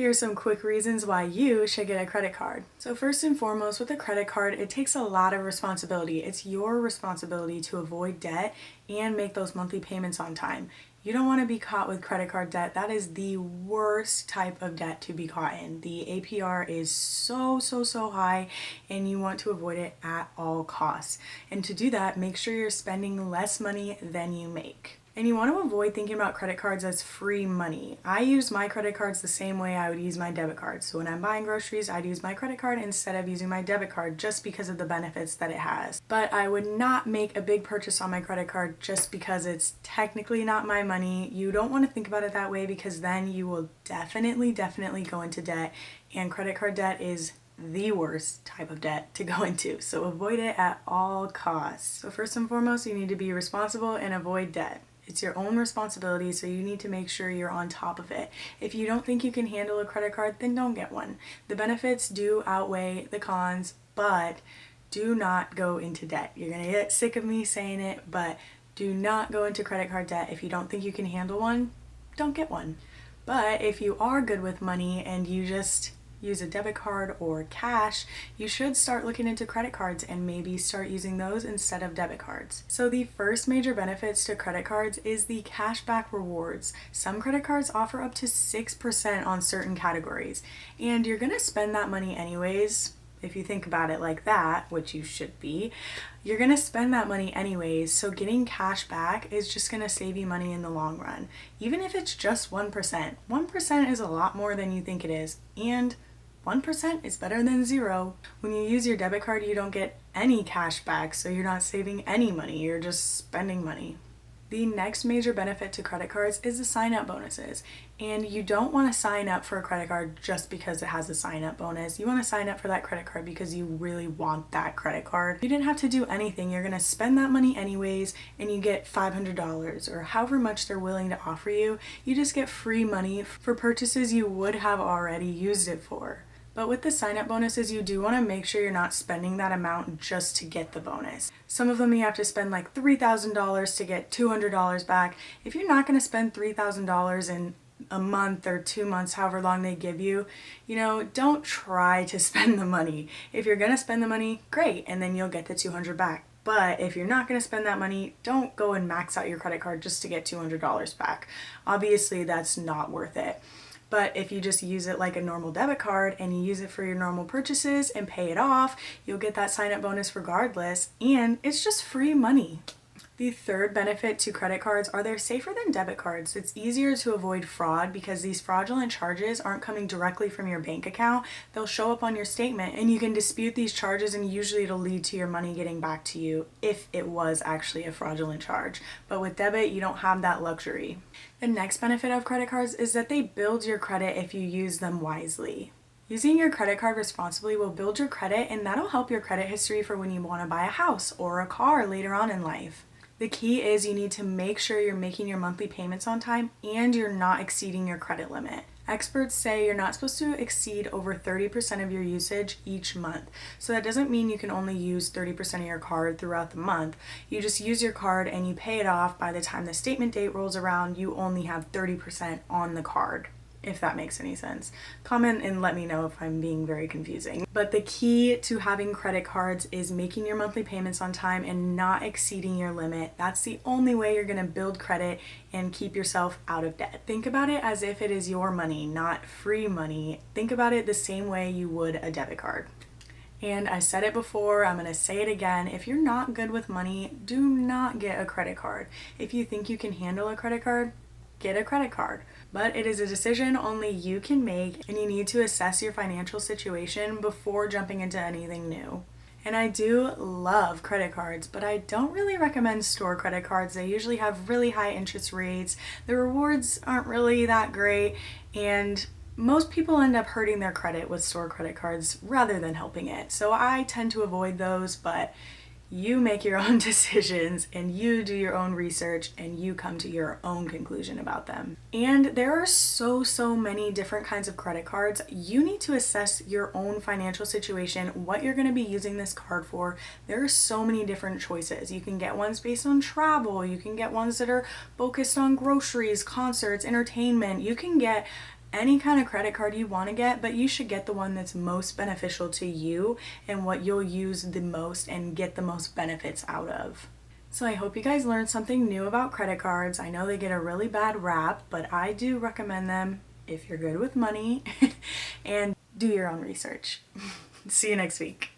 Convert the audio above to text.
Here are some quick reasons why you should get a credit card. So first and foremost, with a credit card, it takes a lot of responsibility. It's your responsibility to avoid debt and make those monthly payments on time. You don't want to be caught with credit card debt. That is the worst type of debt to be caught in. The APR is so high, and you want to avoid it at all costs. And to do that, make sure you're spending less money than you make. And you want to avoid thinking about credit cards as free money. I use my credit cards the same way I would use my debit card. So when I'm buying groceries, I'd use my credit card instead of using my debit card just because of the benefits that it has. But I would not make a big purchase on my credit card just because it's technically not my money. You don't want to think about it that way because then you will definitely go into debt, and credit card debt is the worst type of debt to go into. So avoid it at all costs. So first and foremost, you need to be responsible and avoid debt. It's your own responsibility, so you need to make sure you're on top of it. If you don't think you can handle a credit card, then don't get one. The benefits do outweigh the cons, but do not go into debt. You're gonna get sick of me saying it, but do not go into credit card debt. If you don't think you can handle one, don't get one. But if you are good with money and you just use a debit card or cash, you should start looking into credit cards and maybe start using those instead of debit cards. So the first major benefits to credit cards is the cashback rewards. Some credit cards offer up to 6% on certain categories, and you're gonna spend that money anyways. If you think about it like that, which you should be, you're gonna spend that money anyways, so getting cash back is just gonna save you money in the long run. Even if it's just 1%. 1% is a lot more than you think it is, and 1% is better than 0. When you use your debit card, you don't get any cash back, so you're not saving any money, you're just spending money. The next major benefit to credit cards is the sign-up bonuses. And you don't want to sign up for a credit card just because it has a sign-up bonus. You want to sign up for that credit card because you really want that credit card. You didn't have to do anything. You're going to spend that money anyways, and you get $500 or however much they're willing to offer you. You just get free money for purchases you would have already used it for. But with the sign-up bonuses, you do want to make sure you're not spending that amount just to get the bonus. Some of them you have to spend like $3,000 to get $200 back. If you're not going to spend $3,000 in a month or 2 months, however long they give you, don't try to spend the money. If you're going to spend the money, great, and then you'll get the $200 back. But if you're not going to spend that money, don't go and max out your credit card just to get $200 back. Obviously, that's not worth it. But if you just use it like a normal debit card and you use it for your normal purchases and pay it off, you'll get that sign-up bonus regardless, and it's just free money. The third benefit to credit cards are they're safer than debit cards. It's easier to avoid fraud because these fraudulent charges aren't coming directly from your bank account. They'll show up on your statement, and you can dispute these charges, and usually it'll lead to your money getting back to you if it was actually a fraudulent charge. But with debit, you don't have that luxury. The next benefit of credit cards is that they build your credit if you use them wisely. Using your credit card responsibly will build your credit, and that'll help your credit history for when you want to buy a house or a car later on in life. The key is you need to make sure you're making your monthly payments on time and you're not exceeding your credit limit. Experts say you're not supposed to exceed over 30% of your usage each month. So that doesn't mean you can only use 30% of your card throughout the month. You just use your card and you pay it off. By the time the statement date rolls around, you only have 30% on the card, if that makes any sense. Comment and let me know if I'm being very confusing. But the key to having credit cards is making your monthly payments on time and not exceeding your limit. That's the only way you're gonna build credit and keep yourself out of debt. Think about it as if it is your money, not free money. Think about it the same way you would a debit card. And I said it before, I'm gonna say it again. If you're not good with money, do not get a credit card. If you think you can handle a credit card, get a credit card. But it is a decision only you can make, and you need to assess your financial situation before jumping into anything new. And I do love credit cards, but I don't really recommend store credit cards. They usually have really high interest rates. The rewards aren't really that great, and most people end up hurting their credit with store credit cards rather than helping it. So I tend to avoid those, but you make your own decisions and you do your own research and you come to your own conclusion about them. And there are so many different kinds of credit cards. You need to assess your own financial situation, what you're going to be using this card for. There are so many different choices. You can get ones based on travel. You can get ones that are focused on groceries, concerts, entertainment. You can get any kind of credit card you want to get, but you should get the one that's most beneficial to you and what you'll use the most and get the most benefits out of. So I hope you guys learned something new about credit cards. I know they get a really bad rap, but I do recommend them if you're good with money and do your own research. See you next week.